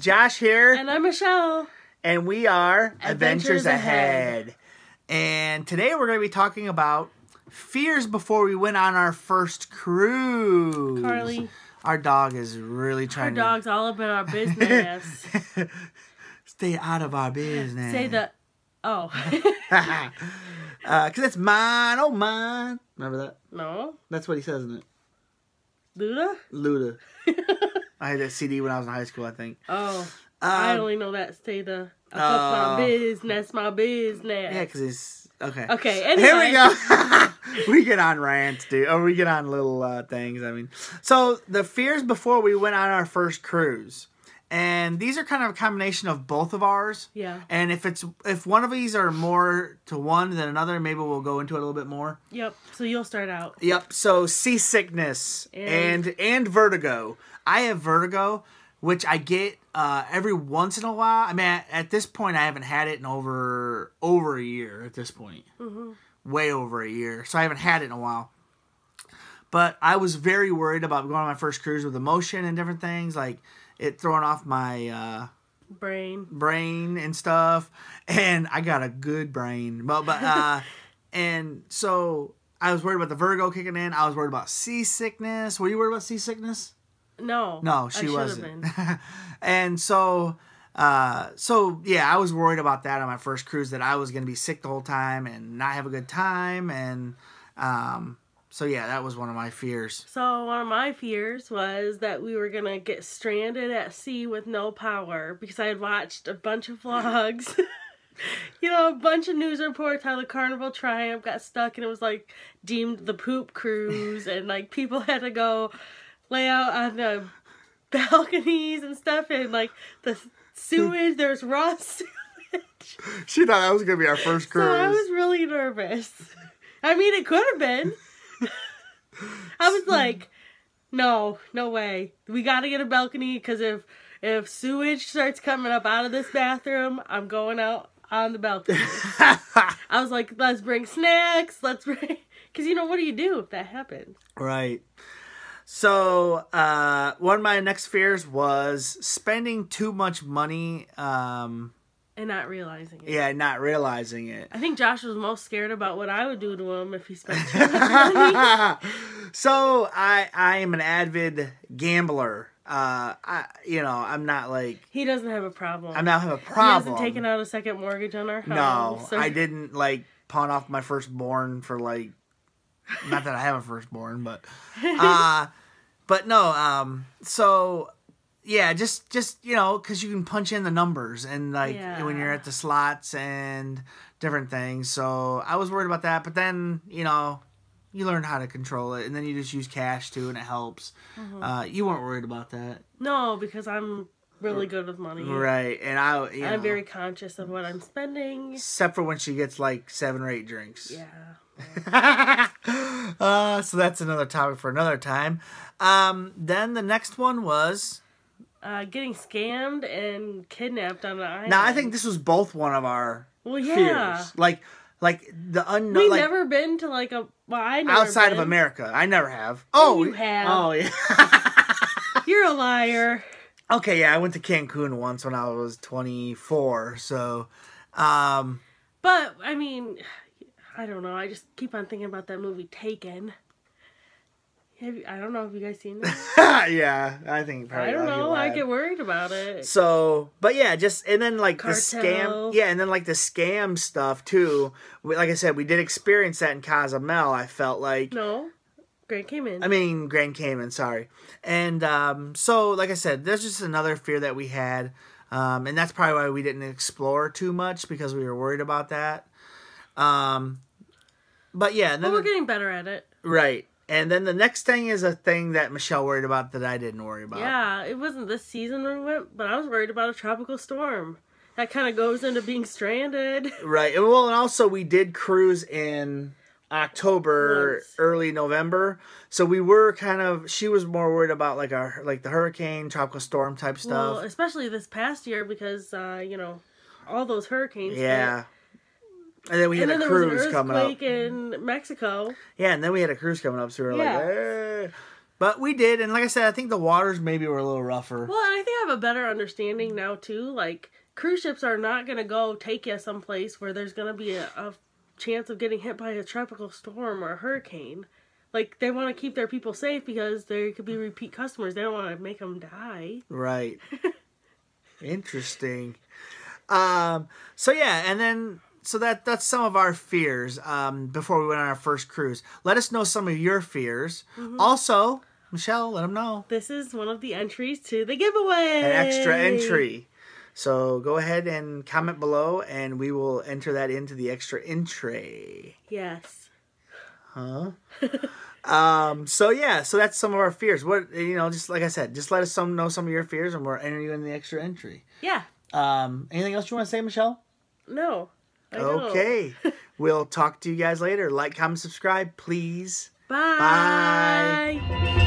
Josh here. And I'm Michelle. And we are Adventures Ahead. And today we're going to be talking about fears before we went on our first cruise. Carly. Our dog is really trying Our dog's all about our business. Stay out of our business. Say the... Oh. Because it's mine, oh mine. Remember that? No. That's what he says, isn't it? Luda? Luda. I had that CD when I was in high school, I think. Oh. I only know that. Say the... my business, my business. Yeah, because it's... Okay. Okay, anyway. Here we go. We get on rants, dude. Or we get on little things, I mean. So, the fears before we went on our first cruise. And these are kind of a combination of both of ours. Yeah. And if one of these are more to one than another, maybe we'll go into it a little bit more. Yep. So you'll start out. Yep. So seasickness and vertigo. I have vertigo, which I get every once in a while. I mean, at this point, I haven't had it in over a year. At this point, way over a year. So I haven't had it in a while. But I was very worried about going on my first cruise with emotion and different things like. It throwing off my brain and stuff, and I got a good brain, but and so I was worried about the vertigo kicking in. I was worried about seasickness. Were you worried about seasickness? No, she wasn't. And so yeah, I was worried about that on my first cruise that I was going to be sick the whole time and not have a good time, and so, yeah, that was one of my fears. So, one of my fears was that we were going to get stranded at sea with no power because I had watched a bunch of vlogs. You know, a bunch of news reports how the Carnival Triumph got stuck and it was, like, deemed the poop cruise. And, like, people had to go lay out on the balconies and stuff. And, like, the sewage, there's raw sewage. She thought that was going to be our first cruise. So, I was really nervous. I mean, it could have been. I was like, no way. We gotta get a balcony because if sewage starts coming up out of this bathroom, I'm going out on the balcony. I was like, let's bring snacks. Let's bring... Because, you know, what do you do if that happens? Right. So, one of my next fears was spending too much money... And not realizing it. Yeah, not realizing it. I think Josh was most scared about what I would do to him if he spent too much money. So, I am an avid gambler. I'm not like... He doesn't have a problem. I don't have a problem. He hasn't taken out a second mortgage on our No, house. I didn't, like, pawn off my firstborn for, like... Not that I have a firstborn, but... But no, so... Yeah, just you know, because you can punch in the numbers and like when you're at the slots and different things. So I was worried about that, but then you know, you learn how to control it, and then you just use cash too, and it helps. You weren't worried about that? No, because I'm really good with money. Right, and I'm very conscious of what I'm spending. Except for when she gets like 7 or 8 drinks. Yeah. So that's another topic for another time. Then the next one was. Getting scammed and kidnapped on an island. Now, I think this was both one of our fears. Like the unknown. We've never been to like a... Well, I never outside been. of America. I never have. Oh, you have. Oh, yeah. You're a liar. Okay, yeah, I went to Cancun once when I was 24, so... But, I mean, I don't know. I just keep on thinking about that movie, Taken. I don't know if you guys seen that. Yeah, I think probably. I don't know. I get worried about it. So, but yeah, and then like Cartel. The scam. Yeah, and then like the scam stuff too. Like I said, we did experience that in Cozumel. I felt like. No, Grand Cayman. I mean Grand Cayman. Sorry, and so like I said, there's just another fear that we had, and that's probably why we didn't explore too much because we were worried about that. But yeah, we're getting better at it. Right. And then the next thing is a thing that Michelle worried about that I didn't worry about. Yeah, it wasn't this season when we went, but I was worried about a tropical storm. That kind of goes into being stranded. Right. Well, and also we did cruise in October, early November. So we were she was more worried about like the hurricane, tropical storm type stuff. Well, especially this past year because, all those hurricanes. Yeah. And then we had a cruise coming up. And then there was an earthquake in Mexico. Yeah, and then we had a cruise coming up, so we were like, eh. But we did, and like I said, I think the waters maybe were a little rougher. Well, and I think I have a better understanding now, too. Like, cruise ships are not going to go take you someplace where there's going to be a chance of getting hit by a tropical storm or a hurricane. Like, they want to keep their people safe because there could be repeat customers. They don't want to make them die. Right. Interesting. So yeah, and then that's some of our fears before we went on our first cruise. Let us know some of your fears. Mm-hmm. Also, Michelle, let them know. This is one of the entries to the giveaway. An extra entry. So go ahead and comment below, and we will enter that into the extra entry. Yes. Huh? So yeah, so that's some of our fears. What, just like I said, just let us know some of your fears, and we're entering you in the extra entry. Yeah. Anything else you want to say, Michelle? No. Okay. We'll talk to you guys later. Like, comment, subscribe, please. Bye. Bye.